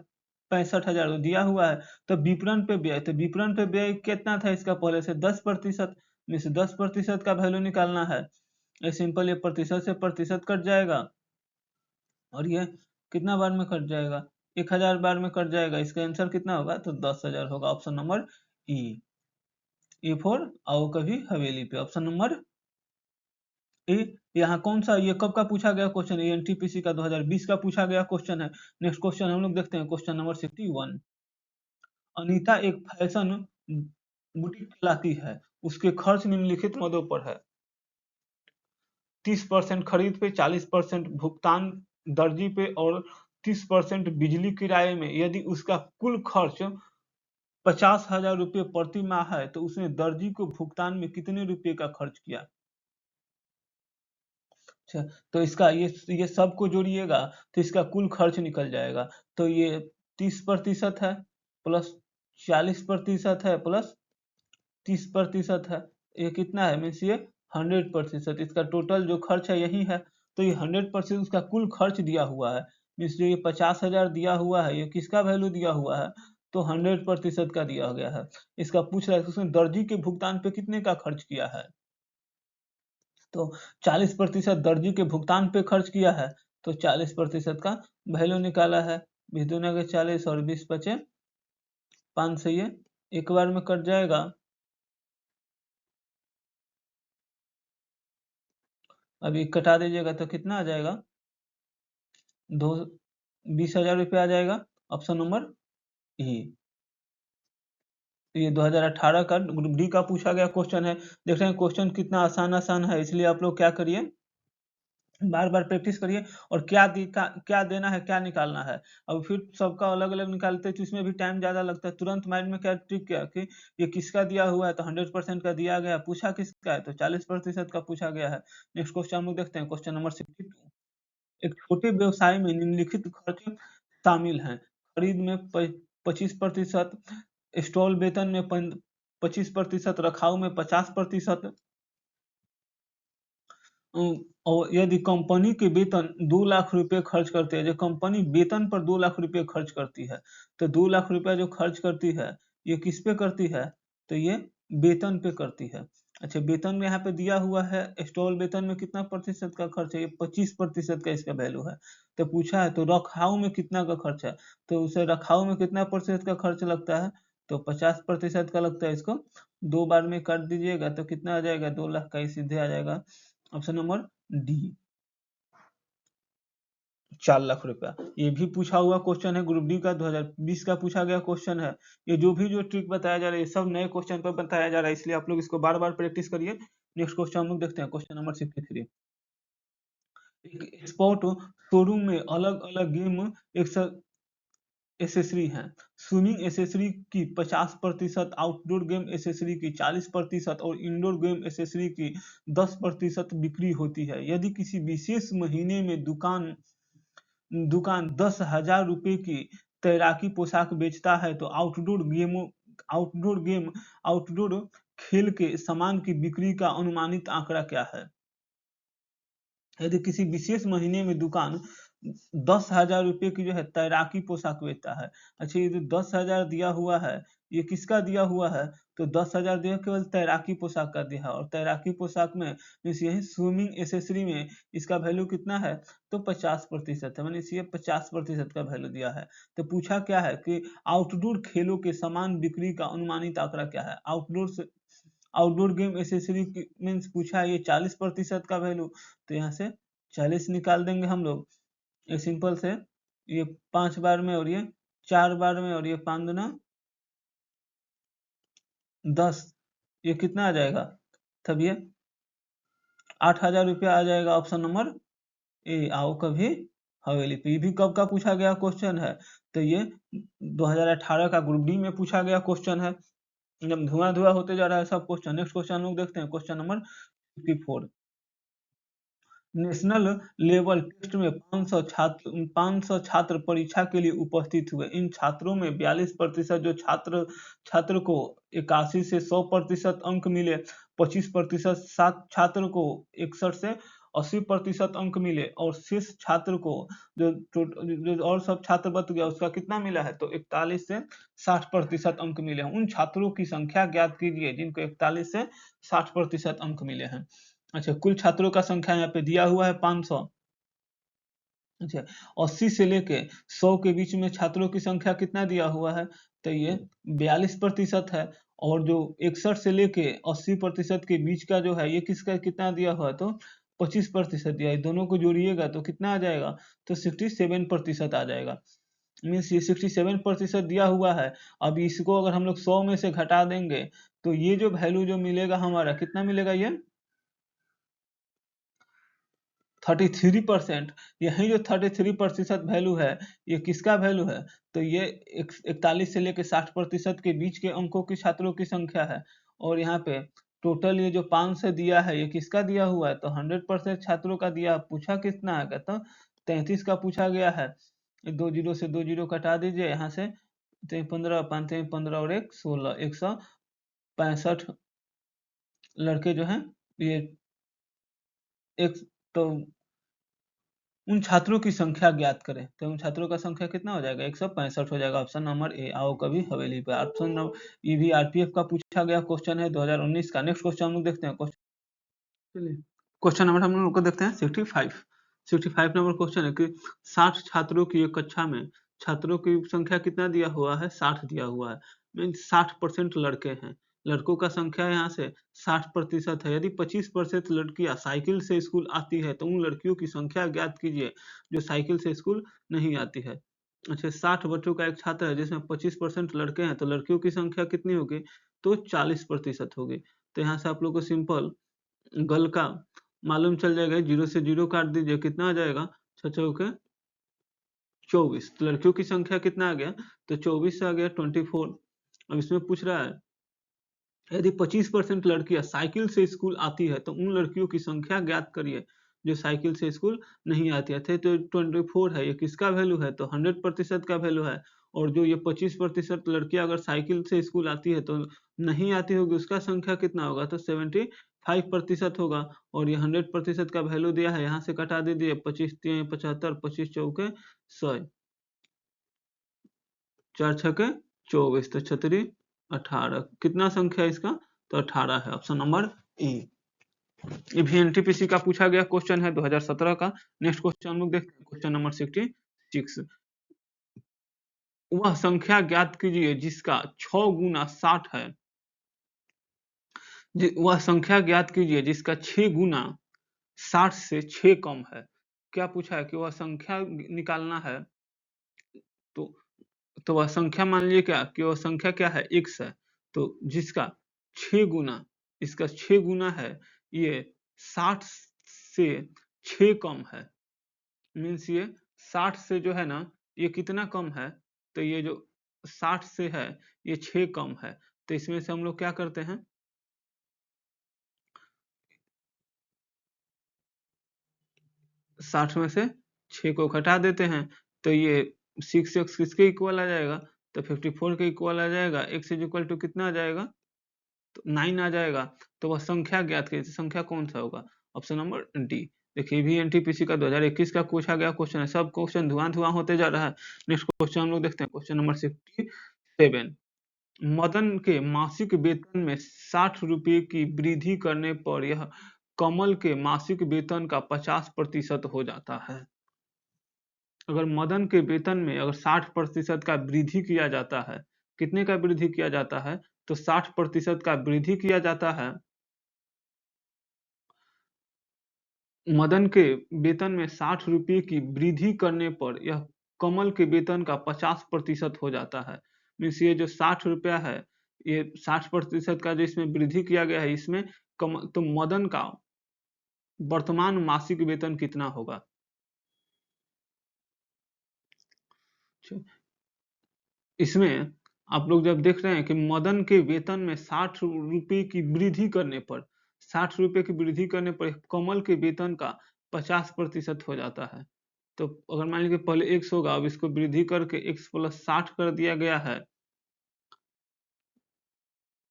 65,000 दिया हुआ है। तो विपणन पे व्यय, तो विपणन पे व्यय कितना था इसका, पहले से 10%, में से 10% का वैल्यू निकालना है। ये सिंपल, ये प्रतिशत से प्रतिशत कट जाएगा और ये कितना बार में कट जाएगा, 1000 बार में कट जाएगा। इसका आंसर कितना होगा, तो 10,000 होगा, option number E. A for आओ कभी हवेली पे, ऑप्शन नंबर ए। यहाँ कौन सा, ये कब का पूछा गया क्वेश्चन है, एनटीपीसी का 2020 का पूछा गया क्वेश्चन है। नेक्स्ट क्वेश्चन हम लोग देखते हैं, क्वेश्चन नंबर 61। अनीता एक फैशन बुटीक चलाती है, उसके खर्च निम्नलिखित मदों पर है। 30% खरीद पे, 40% भुगतान दर्जी पे और 30% बिजली किराए में। यदि उसका कुल खर्च 50,000 रुपये प्रति माह है, तो उसने दर्जी को भुगतान में कितने रुपए का खर्च किया। अच्छा, तो इसका ये सबको जोड़िएगा तो इसका कुल खर्च निकल जाएगा। तो ये 30% है प्लस 40% है प्लस 30% है, ये कितना है, मीन्स ये 100%। इसका टोटल जो खर्च है यही है, तो ये 100% उसका कुल खर्च दिया हुआ है। मीन्स जो ये 50,000 दिया हुआ है ये किसका वैल्यू दिया हुआ है, तो 100% का दिया गया है। इसका पूछ रहा है कि उसने दर्जी के भुगतान पे कितने का खर्च किया है, तो 40% दर्जी के भुगतान पे खर्च किया है, तो 40% का वैल्यू निकाला है। 20 दूना के 40 और 20 बचे 5 से ये एक बार में कट जाएगा। अभी कटा दीजिएगा तो कितना आ जाएगा, 20,000 रुपये आ जाएगा। ऑप्शन नंबर ई। ये 2018 का ग्रुप डी का पूछा गया क्वेश्चन है। देख रहे हैं क्वेश्चन कितना आसान आसान है, इसलिए आप लोग क्या करिए, बार बार प्रैक्टिस करिए और क्या देना है, क्या निकालना है। अब फिर सबका अलग अलग निकालते हैं तो इसमें भी टाइम ज्यादा लगता है। तुरंत माइंड में क्या ट्रिक किया कि ये किसका दिया हुआ है, तो 100% का दिया गया, पूछा किसका है, तो 40% का पूछा गया है। नेक्स्ट क्वेश्चन हम लोग देखते हैं, क्वेश्चन नंबर 62। एक छोटे व्यवसाय में निम्नलिखित खर्च शामिल हैं। खरीद में 25%, स्टॉल वेतन में 25%, रखाव में 50%। और यदि कंपनी के वेतन 2 लाख रुपए खर्च करते हैं, जो कंपनी वेतन पर 2 लाख रुपए खर्च करती है, तो 2 लाख रुपया जो खर्च करती है, ये किस पे करती है, तो ये वेतन पे करती है। अच्छा, वेतन में यहाँ पे दिया हुआ है, स्टॉल वेतन में कितना प्रतिशत का खर्च है, ये 25% का इसका वैल्यू है। तो पूछा है तो रखाव में कितना का खर्च है, तो उसे रखाव में कितना प्रतिशत का खर्च लगता है, तो 50% का लगता है। इसको 2 बार में काट दीजिएगा तो कितना आ जाएगा, 2 लाख का ही सीधे आ जाएगा। ऑप्शन नंबर डी, 4 लाख रुपया। ये भी पूछा हुआ क्वेश्चन है, ग्रुप डी का 2020 का पूछा गया क्वेश्चन है। ये जो ट्रिक बताया जा रहा है, ये सब नए क्वेश्चन पर बताया जा रहा है, इसलिए आप लोग इसको बार बार प्रैक्टिस करिए। नेक्स्ट क्वेश्चन हम लोग देखते हैं, क्वेश्चन नंबर 63। एक स्पोर्ट शोरूम में अलग अलग गेम एसेसरी हैं। स्विमिंग एसेसरी की 50%, आउटडोर गेम एसेसरी की 40% और इंडोर गेम एसेसरी की 10% बिक्री होती है। यदि किसी विशेष महीने में दुकान दुकान 10,000 रुपए की तैराकी पोशाक बेचता है, तो आउटडोर खेल के सामान की बिक्री का अनुमानित आंकड़ा क्या है। यदि किसी विशेष महीने में दुकान 10,000 रुपए की जो है तैराकी पोशाक बेचता है। अच्छा, ये जो 10,000 दिया हुआ है, ये किसका दिया हुआ है, तो 10,000 दिया केवल तैराकी पोशाक का दिया है, और तैराकी पोशाक में मीन्स यही स्विमिंग एसेसरी में इसका वैल्यू कितना है, तो 50% है, मीन्स ये 50% का वैल्यू दिया है। तो पूछा क्या है कि आउटडोर खेलों के समान बिक्री का अनुमानित आंकड़ा क्या है। आउटडोर गेम एसेसरी मीन्स पूछा है ये 40% का वैल्यू, तो यहाँ से 40 निकाल देंगे हम लोग। ये सिंपल से, ये 5 बार में और ये 4 बार में और ये 5 दूना 10, ये कितना आ जाएगा, तब ये 8,000 रुपया आ जाएगा। ऑप्शन नंबर ए, आओ कभी हवेली पे। ये भी कब का पूछा गया क्वेश्चन है, तो ये 2018 का ग्रुप डी में पूछा गया क्वेश्चन है। एकदम धुआं धुआं होते जा रहा है सब क्वेश्चन। नेक्स्ट क्वेश्चन लोग देखते हैं, question number 54। National level test में 500 छात्र परीक्षा के लिए उपस्थित हुए। इन छात्रों में 42% जो छात्र को 81 से 100% अंक मिले, 25% छात्र को 61 से 80% अंक मिले, और शेष छात्र को जो और सब छात्र बच गया उसका कितना मिला है, तो 41 से 60% अंक मिले हैं। उन छात्रों की संख्या ज्ञात कीजिए जिनको 41 से 60% अंक मिले हैं। अच्छा, कुल छात्रों का संख्या यहाँ पे दिया हुआ है 500। अच्छा, 80 से लेके 100 के बीच में छात्रों की संख्या कितना दिया हुआ है, तो ये 42% है। और जो 61 से लेके 80% के बीच का जो है, ये किसका कितना दिया हुआ है, तो 25% दिया है। दोनों को जोड़िएगा तो कितना आ जाएगा, तो 67% आ जाएगा। मीन्स ये 67% दिया हुआ है। अब इसको अगर हम लोग 100 में से घटा देंगे, तो ये जो वैल्यू जो मिलेगा हमारा, कितना मिलेगा, ये 33%। यही जो 33% वैल्यू है, ये किसका वैल्यू है, तो ये 41 से लेकर 60% के बीच के अंकों की छात्रों की संख्या है। और यहाँ पे टोटल ये जो 5 से दिया है, ये किसका दिया हुआ है, तो 100% छात्रों का दिया। पूछा कितना है, कहता 33 का पूछा गया है। 2 जीरो से 2 जीरो कटा दीजिए, यहाँ से 15 5 15 और 1 16, 165 लड़के जो हैं, ये एक, तो उन छात्रों की संख्या ज्ञात करें, तो उन छात्रों का संख्या कितना हो जाएगा, 165 हो जाएगा। ऑप्शन नंबर ए, आओ कभी हवेली पे। ऑप्शन नंबर, ये भी आरपीएफ का पूछा गया क्वेश्चन है 2019 का। नेक्स्ट क्वेश्चन हम लोग देखते हैं, क्वेश्चन क्वेश्चन नंबर हम लोग को देखते हैं 65 नंबर क्वेश्चन है कि 60 छात्रों की एक कक्षा में छात्रों की संख्या कितना दिया हुआ है, 60 दिया हुआ है। मीन्स 60% लड़के हैं, लड़कों का संख्या यहाँ से 60% है। यदि 25% लड़कियां साइकिल से स्कूल आती है तो उन लड़कियों की संख्या ज्ञात कीजिए जो साइकिल से स्कूल नहीं आती है। अच्छा, 60 बच्चों का एक छात्र है जिसमें 25% लड़के हैं, तो लड़कियों की संख्या कितनी होगी, तो 40% होगी। तो यहाँ से आप लोग को सिंपल गल का मालूम चल जाएगा, 0 से 0 काट दीजिए, कितना आ जाएगा, 6 चौके 24। तो लड़कियों की संख्या कितना आ गया, तो 24 से आ गया 24। अब इसमें पूछ रहा है यदि 25% लड़कियां साइकिल से स्कूल आती है तो उन लड़कियों की संख्या ज्ञात करिए जो साइकिल से स्कूल नहीं आती है। थे तो 24 है, ये किसका वैल्यू है, तो 100% का वैल्यू है। और जो ये 25% लड़कियां अगर साइकिल से स्कूल आती है तो नहीं आती होगी, उसका संख्या कितना होगा, तो 75% होगा। और ये 100% का वैल्यू दिया है, यहाँ से कटा दीजिए, 25×3 75, 25 चौके 100, 4 छके 24, तो 36 18, कितना संख्या है इसका, तो 18 है। ऑप्शन नंबर ई। ये भी एनटीपीसी का पूछा गया क्वेश्चन है 2017 का। नेक्स्ट क्वेश्चन हम लोग देखते हैं, क्वेश्चन नंबर 66। वह संख्या ज्ञात कीजिए जिसका 6 गुना 60 है। वह संख्या ज्ञात कीजिए जिसका 6 गुना 60 से 6 कम है। क्या पूछा है कि वह संख्या निकालना है, तो वह संख्या मान लीजिए क्या कि वह संख्या क्या है, x है। तो जिसका 6 गुना, इसका 6 गुना है, ये 60 से 6 कम है। मीन्स ये 60 से जो है ना, ये कितना कम है, तो ये जो 60 से है ये 6 कम है। तो इसमें से हम लोग क्या करते हैं, 60 में से 6 को घटा देते हैं, तो ये 6x किसके इक्वल आ जाएगा, तो 54 के इक्वल आ जाएगा। x इज इक्वल टू कितना आ जाएगा, तो 9 आ जाएगा। तो वह संख्या ज्ञात कीजिए, संख्या कौन सा होगा, ऑप्शन नंबर डी। देखिए भी एनटीपीसी का 2021 का पूछा गया क्वेश्चन है, सब क्वेश्चन धुआं होते जा रहा है। नेक्स्ट क्वेश्चन हम लोग देखते हैं, क्वेश्चन नंबर 67। मदन के मासिक वेतन में 60 रुपये की वृद्धि करने पर यह कमल के मासिक वेतन का 50% हो जाता है। अगर मदन के वेतन में अगर 60% का वृद्धि किया जाता है, कितने का वृद्धि किया जाता है, तो 60% का वृद्धि किया जाता है। मदन के वेतन में 60 रुपये की वृद्धि करने पर यह कमल के वेतन का 50% हो जाता है। मीन्स ये जो 60 रुपया है, ये 60% का जो इसमें वृद्धि किया गया है, इसमें तो मदन का वर्तमान मासिक वेतन कितना होगा। इसमें आप लोग जब देख रहे हैं कि मदन के वेतन में 60 रुपये की वृद्धि करने पर, 60 रुपये की वृद्धि करने पर कमल के वेतन का 50% हो जाता है। तो अगर मान लीजिए पहले x होगा, अब इसको वृद्धि करके x प्लस 60 कर दिया गया है।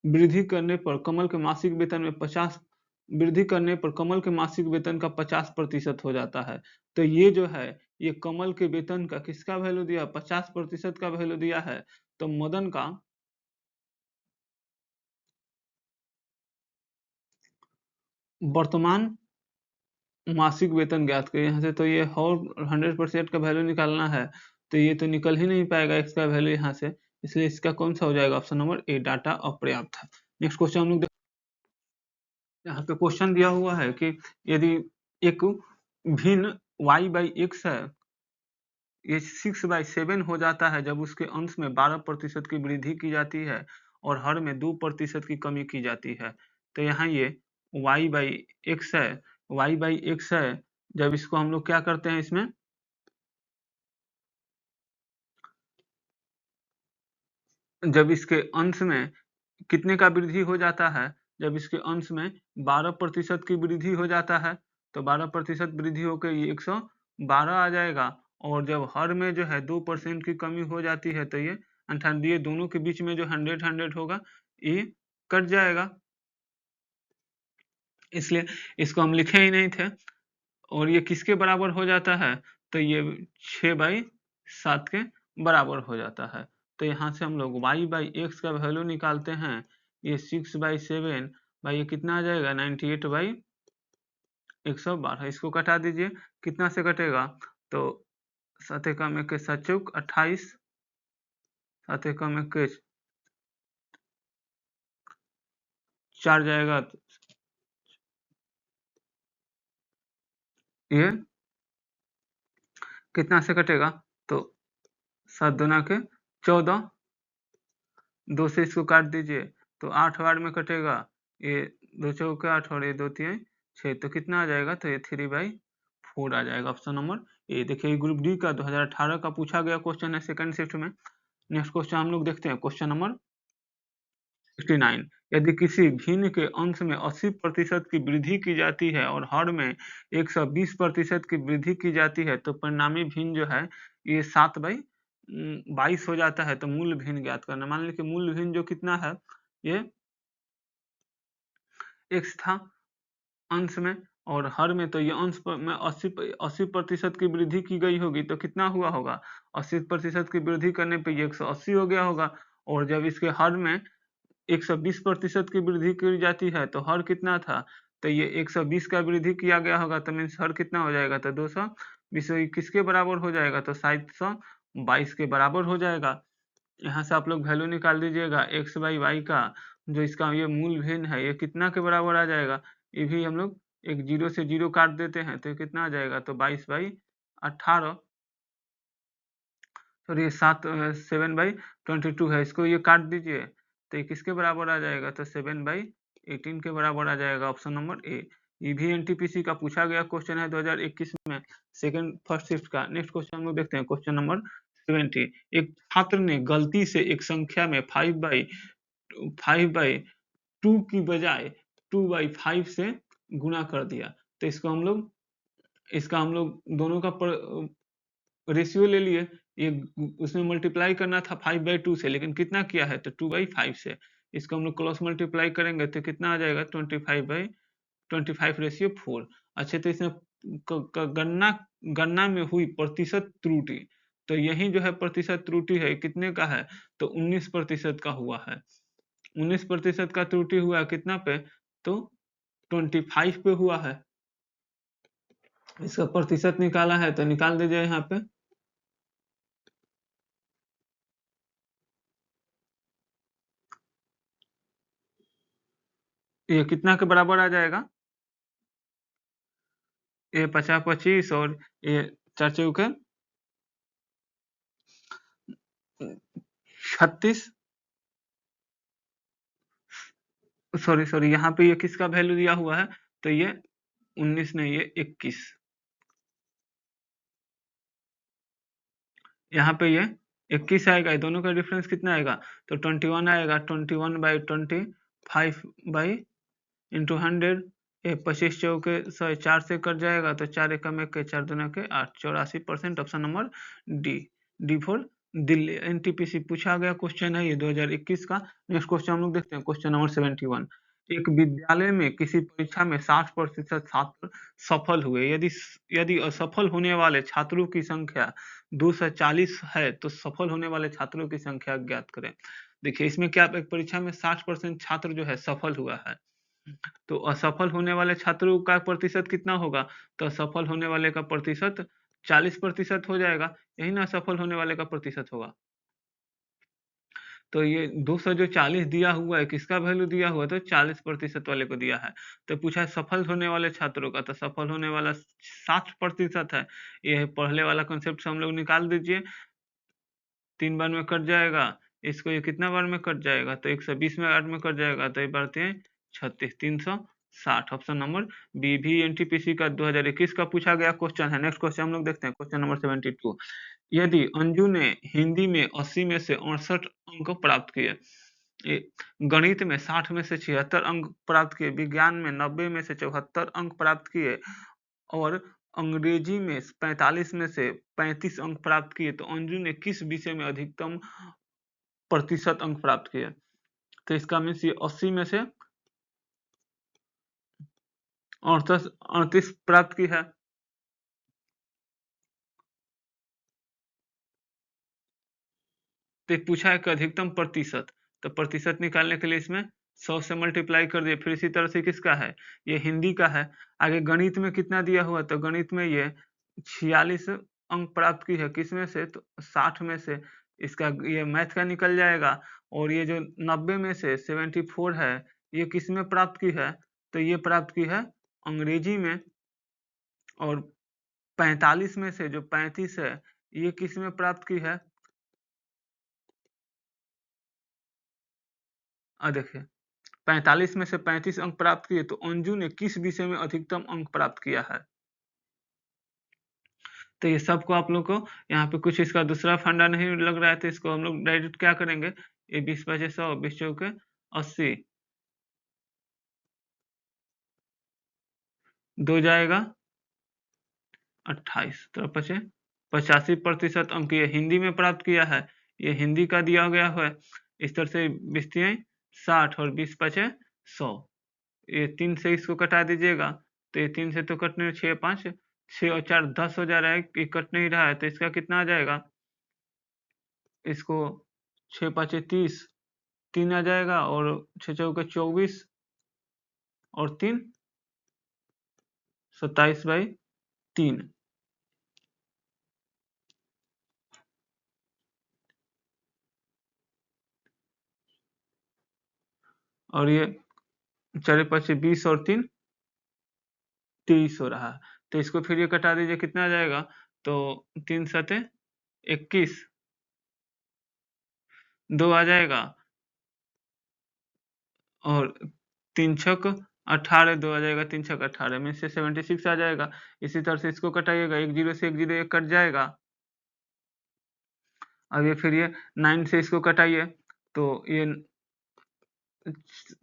वृद्धि करने पर कमल के मासिक वेतन में 50, वृद्धि करने पर कमल के मासिक वेतन का 50% हो जाता है। तो ये जो है, ये कमल के वेतन का किसका वैल्यू दिया, 50% का वैल्यू दिया है। तो मदन का वर्तमान मासिक वेतन ज्ञात करिए यहाँ से। तो ये और 100% का वैल्यू निकालना है, तो ये तो निकल ही नहीं पाएगा इसका वैल्यू यहाँ से, इसलिए इसका कौन सा हो जाएगा, ऑप्शन नंबर ए, डाटा अपर्याप्त है। नेक्स्ट क्वेश्चन हम लोग यहाँ पे क्वेश्चन दिया हुआ है कि यदि एक भिन्न y/x है, ये 6/7 हो जाता है जब उसके अंश में 12% की वृद्धि की जाती है और हर में 2% की कमी की जाती है। तो यहाँ ये y/x है, y/x है, जब इसको हम लोग क्या करते हैं, इसमें जब इसके अंश में कितने का वृद्धि हो जाता है, जब इसके अंश में 12% की वृद्धि हो जाता है, तो 12% वृद्धि होकर ये 112 आ जाएगा। और जब हर में जो है 2% की कमी हो जाती है, तो ये अर्थात ये दोनों के बीच में जो 100 होगा, ये कट जाएगा, इसलिए इसको हम लिखे ही नहीं थे। और ये किसके बराबर हो जाता है, तो ये 6/7 के बराबर हो जाता है। तो यहाँ से हम लोग y/x का वैल्यू निकालते हैं, ये 6/7 भाई ये कितना आ जाएगा, 98/8 112, इसको कटा दीजिए, कितना से कटेगा? तो 7 एकम 21 7 चौक 28, 7 एकम 21 4 जाएगा, ये कितना से कटेगा? तो 7 दूना के 14, 2 से इसको काट दीजिए, तो 8 बार में कटेगा, ये 2 चौके 8 और ये 2 तिहाई 6, तो कितना आ जाएगा? तो ये 3/4 आ जाएगा, ऑप्शन नंबर ए। देखिए ग्रुप डी का 2018 का पूछा गया क्वेश्चन है सेकंड शिफ्ट में। नेक्स्ट क्वेश्चन हम लोग देखते हैं, क्वेश्चन नंबर 69। यदि किसी भिन्न के अंश में 80% की वृद्धि की जाती है और हर में 120% की वृद्धि की जाती है, तो परिणामी भिन्न जो है ये 7/22 हो जाता है। तो मूल भिन्न ज्ञात करना। मान लीजिए कि मूल भिन्न जो कितना है, ये x था अंश में, और हर में तो ये अंश में 80% की वृद्धि की गई होगी, तो कितना हुआ होगा? 80% की वृद्धि करने पे ये 180 हो गया होगा, और जब इसके हर में 120% की वृद्धि की जाती है, तो हर कितना था? तो ये 120 का वृद्धि किया गया होगा, तो मीन्स हर कितना हो जाएगा? तो 220 किसके बराबर हो जाएगा? तो 722 के बराबर हो जाएगा। यहाँ से आप लोग वैल्यू निकाल दीजिएगा x बाई वाई का, जो इसका ये मूल भिन्न है, ये कितना के बराबर आ जाएगा? ये भी हम लोग एक 0 से 0 काट देते हैं, तो ये कितना आ जाएगा? तो 22/18, सॉरी ये 7/22 है, इसको ये काट दीजिए, तो ये किसके बराबर आ जाएगा? तो 7/18 के बराबर आ जाएगा, ऑप्शन नंबर ए। ये भी एनटीपीसी का पूछा गया क्वेश्चन है 2021 में, सेकंड फर्स्ट शिफ्ट का। नेक्स्ट क्वेश्चन हम लोग देखते हैं, क्वेश्चन नंबर 70। एक छात्र ने गलती से एक संख्या में 5/2 की बजाय 2/5 से गुणा कर दिया, तो इसका हम लोग दोनों का रेशियो ले लिए। ये उसमें मल्टीप्लाई करना था 5/2 से, लेकिन कितना किया है? तो 2/5 से। इसको हम लोग क्रॉस मल्टीप्लाई करेंगे तो कितना आ जाएगा? 25/25 अच्छा, तो इसमें गणना गणना में हुई प्रतिशत त्रुटि, तो यही जो है प्रतिशत त्रुटि है, कितने का है? तो 19% का हुआ है। 19% का त्रुटि हुआ है कितना पे? तो 25 पे हुआ है। इसका प्रतिशत निकाला है, तो निकाल दीजिए यहाँ पे। ये कितना के बराबर आ जाएगा? ये 50/25 और ये 4 चौके 36, सॉरी यहाँ पे ये किसका वैल्यू दिया हुआ है? तो ये 19 नहीं, ये 21। यहाँ पे ये 21 आएगा, ये दोनों का डिफरेंस कितना आएगा? तो 21 आएगा। 21/25 बाई इंटू 100, ये 25 चौके 4 से कट जाएगा, तो 4 एकम 1 के 4 दूना के 8, 84%, option number D. D for Delhi. NTPC पूछा गया क्वेश्चन है ये 2021 का। नेक्स्ट क्वेश्चन हम लोग देखते हैं, क्वेश्चन नंबर 71। एक विद्यालय में किसी परीक्षा में 60% छात्र सफल हुए, यदि यदि असफल होने वाले छात्रों की संख्या 240 है, तो सफल होने वाले छात्रों की संख्या ज्ञात करें। देखिए इसमें क्या, एक परीक्षा में 60% छात्र जो है सफल हुआ है, तो असफल होने वाले छात्रों का प्रतिशत कितना होगा? तो असफल होने वाले का प्रतिशत 40% हो जाएगा, यही ना असफल होने वाले का प्रतिशत होगा। तो ये 240 दिया हुआ है, किसका वैल्यू दिया हुआ है? तो 40% वाले को दिया है। तो पूछा है सफल होने वाले छात्रों का, तो सफल होने वाला 60% है। ये पहले वाला कॉन्सेप्ट से हम लोग निकाल दीजिए, 3 बार में कट जाएगा, इसको ये कितना बार में कट जाएगा? तो 120 में 8 में कट जाएगा, तो ये बढ़ते हैं 36, 360, ऑप्शन नंबर बी भी एनटीपीसी का 2021 का पूछा गया क्वेश्चन है। नेक्स्ट क्वेश्चन हम लोग देखते हैं, क्वेश्चन नंबर 72। यदि अंजू ने हिंदी में 80 में से 68 अंक प्राप्त किए, गणित में 60 में से 76 अंक प्राप्त किए, विज्ञान में 90 में से 74 अंक प्राप्त किए, और अंग्रेजी में 45 में से 35 अंक प्राप्त किए, तो अंजू ने किस विषय में अधिकतम प्रतिशत अंक प्राप्त किए? तो इसका मीन्स ये 80 में से 38 प्राप्त की है। तो पूछा है कि अधिकतम प्रतिशत, तो प्रतिशत निकालने के लिए इसमें 100 से मल्टीप्लाई कर दिए। फिर इसी तरह से किसका है, ये हिंदी का है। आगे गणित में कितना दिया हुआ है, तो गणित में ये 46 अंक प्राप्त की है, किसमें से, तो 60 में से। इसका ये मैथ का निकल जाएगा। और ये जो 90 में से 74 है, ये किसमें प्राप्त की है, तो ये प्राप्त की है अंग्रेजी में। और 45 में से जो 35 है, ये किसमें प्राप्त की है, देखिए 45 में से 35 अंक प्राप्त किए, तो अंजू ने किस विषय में अधिकतम अंक प्राप्त किया है। तो ये सबको आप लोग को यहाँ पे कुछ इसका दूसरा फंडा नहीं लग रहा है, तो इसको हम लोग डायरेक्ट क्या करेंगे, ये 20 पचे 100, 20 चौके 80, 2 जाएगा 28, तो पचे 85% अंक ये हिंदी में प्राप्त किया है। ये हिंदी का दिया गया है। इस तरह से 20 तियाई 60 और 20 पचे 100। ये 3 से इसको कटा दीजिएगा, तो ये 3 से तो कटने 6 5 6 और 4 10 हो जा रहा है, ये कट नहीं रहा है, तो इसका कितना आ जाएगा, इसको 6 5 30, 3 आ जाएगा, और 6 चौके 24, और 3 27/3। और ये 4 5 20 और 3 23 हो रहा है। तो इसको फिर ये कटा दीजिए, कितना आ जाएगा, तो 3 सते 21, 2 आ जाएगा, और 3 छक 18, 2 आ जाएगा, 3 छक 18 में से 76 आ जाएगा। इसी तरह से इसको कटाइएगा, 1 0 से 1 0 1 कट जाएगा। अब ये फिर ये 9 से इसको कटाइए, तो ये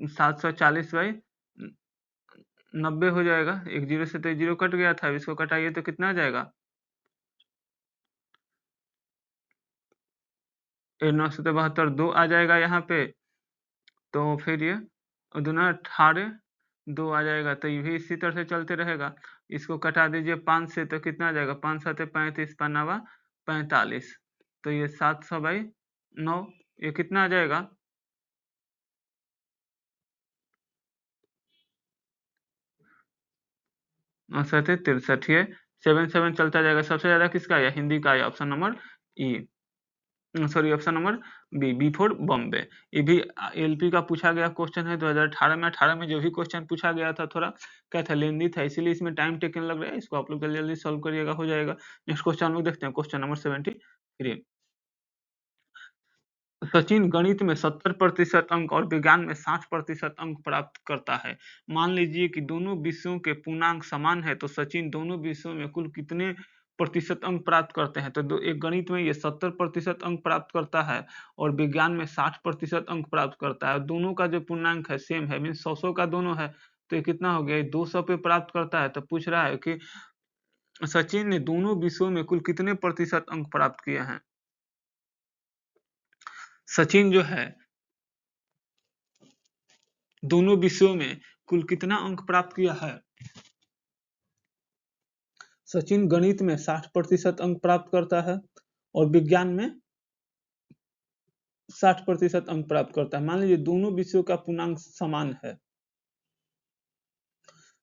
740/90 हो जाएगा। 1 0 से तो 1 0 कट गया था, अब इसको कटाइए तो कितना आ जाएगा, ये 9 से 72, 2 आ जाएगा यहाँ पे। तो फिर ये दूना 18, 2 आ जाएगा, तो ये भी इसी तरह से चलते रहेगा। इसको कटा दीजिए 5 से, तो कितना आ जाएगा, 5 सते 35, पन्नावा 45, तो ये 700/9, ये कितना आ जाएगा, 9 सते 63, ये 7 7 चलता जाएगा। सबसे ज्यादा किसका आया, हिंदी का आया, option number E, sorry option number B, B for Bombay. ये भी एलपी का पूछा गया क्वेश्चन है 2018 में। 18 में जो भी क्वेश्चन पूछा गया था, थोड़ा क्या था, लेंदी था, इसीलिए इसमें टाइम टेकन लग रहा है। इसको आप लोग जल्दी जल्दी सॉल्व करिएगा, हो जाएगा। नेक्स्ट क्वेश्चन हम लोग देखते हैं, क्वेश्चन नंबर 73। सचिन गणित में 70% अंक और विज्ञान में 60% अंक प्राप्त करता है। मान लीजिए कि दोनों विषयों के पूर्णांक समान है, तो सचिन दोनों विषयों में कुल कितने प्रतिशत अंक प्राप्त करते हैं। तो एक गणित में ये 70% अंक प्राप्त करता है, और विज्ञान में 60% अंक प्राप्त करता है। दोनों का जो पूर्णांक है सेम है, मीन 100 का दोनों है, तो ये कितना हो गया, 200 पे प्राप्त करता है। तो पूछ रहा है कि सचिन ने दोनों विषयों में कुल कितने प्रतिशत अंक प्राप्त किए हैं। सचिन जो है दोनों विषयों में कुल कितना अंक प्राप्त किया है। सचिन गणित में 60% अंक प्राप्त करता है, और विज्ञान में 60% अंक प्राप्त करता है। मान लीजिए दोनों विषयों का पूर्णांक समान है,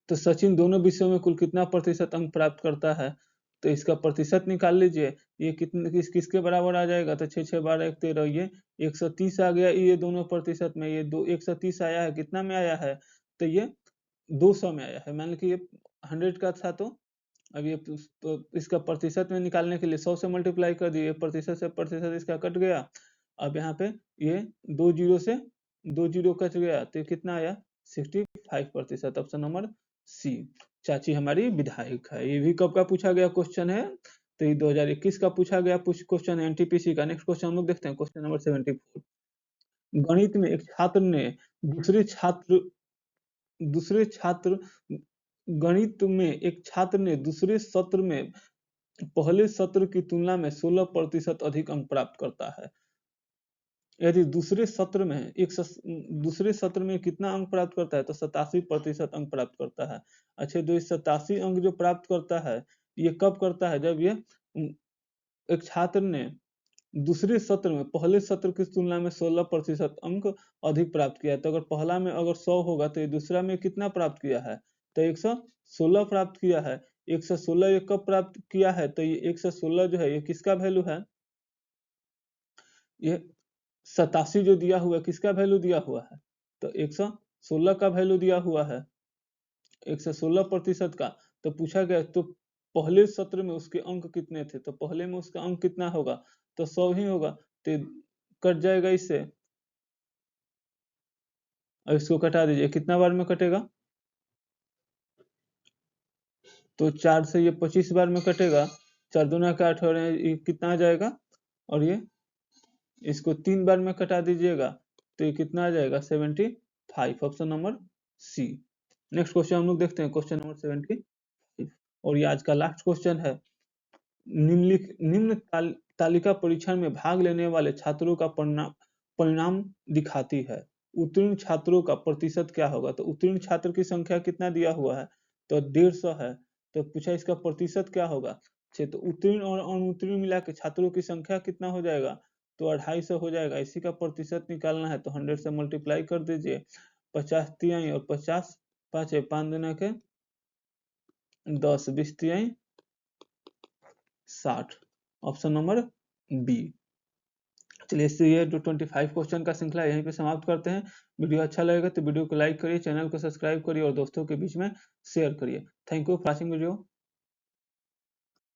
तो सचिन दोनों विषयों में कुल कितना प्रतिशत अंक प्राप्त करता है। तो इसका प्रतिशत निकाल लीजिए, ये कितने किसके बराबर आ जाएगा, तो 6 6 12 1 13, ये 130 आ गया। ये दोनों प्रतिशत में ये 130 आया है, कितना में आया है, तो ये 200 में आया है। मान लीजिए ये 100 का था, तो अब ये तो इसका प्रतिशत में निकालने के लिए 100 से मल्टीप्लाई कर दिए, प्रतिशत से प्रतिशत इसका कट गया। अब यहाँ पे ये 2 जीरो से 2 जीरो कट गया, तो कितना आया, 65%, ऑप्शन नंबर सी। चाची हमारी विधायक है। ये भी कब का पूछा गया क्वेश्चन है, तो ये 2021 का पूछा गया क्वेश्चन है, एनटीपीसी का। नेक्स्ट क्वेश्चन हम लोग देखते हैं, क्वेश्चन नंबर 74। गणित में एक छात्र ने दूसरे छात्र दूसरे छात्र गणित में एक छात्र ने दूसरे सत्र में पहले सत्र की तुलना में 16% अधिक अंक प्राप्त करता है। यदि दूसरे सत्र में कितना अंक प्राप्त करता है, तो 87% अंक प्राप्त करता है। अच्छा, जो 87 अंक जो प्राप्त करता है, ये कब करता है, जब ये एक छात्र ने दूसरे सत्र में पहले सत्र की तुलना में 16% अंक अधिक प्राप्त किया है। तो अगर पहला में अगर 100 होगा तो ये दूसरा में कितना प्राप्त किया है? तो 116 प्राप्त किया है। 116 ये कब प्राप्त किया है? तो ये 116 जो है ये किसका वैल्यू है? ये 87 जो दिया हुआ है किसका वैल्यू दिया हुआ है? तो 116 का वैल्यू दिया हुआ है, 116% का। तो पूछा गया तो पहले सत्र में उसके अंक कितने थे? तो पहले में उसका अंक कितना होगा? तो 100 ही होगा। तो कट जाएगा इससे, और इसको कटा दीजिए। कितना बार में कटेगा? तो 4 से ये 25 बार में कटेगा। 4 दूना का 8 और ये कितना आ जाएगा? और ये इसको 3 बार में कटा दीजिएगा तो ये कितना आ जाएगा? 75। Option number C. Next question हम लोग देखते हैं, क्वेश्चन नंबर 75। और ये आज का लास्ट क्वेश्चन है। निम्न तालिका परीक्षा में भाग लेने वाले छात्रों का परिणाम दिखाती है। उत्तीर्ण छात्रों का प्रतिशत क्या होगा? तो उत्तीर्ण छात्र की संख्या कितना दिया हुआ है? तो 150 है। तो पूछा इसका प्रतिशत क्या होगा? तो उत्तीर्ण और अनुत्तीर्ण मिला के छात्रों की संख्या कितना हो जाएगा? तो 250 हो जाएगा। इसी का प्रतिशत निकालना है तो 100 से मल्टीप्लाई कर दीजिए। 50 तिहाई और 50 5 5 दूना के 10, 20 तिहाई 60। Option number B. चलिए इससे ये जो 25 क्वेश्चन का श्रृंखला यहीं पे समाप्त करते हैं। वीडियो अच्छा लगेगा तो वीडियो को लाइक करिए, चैनल को सब्सक्राइब करिए और दोस्तों के बीच में शेयर करिए। Thank you for watching video.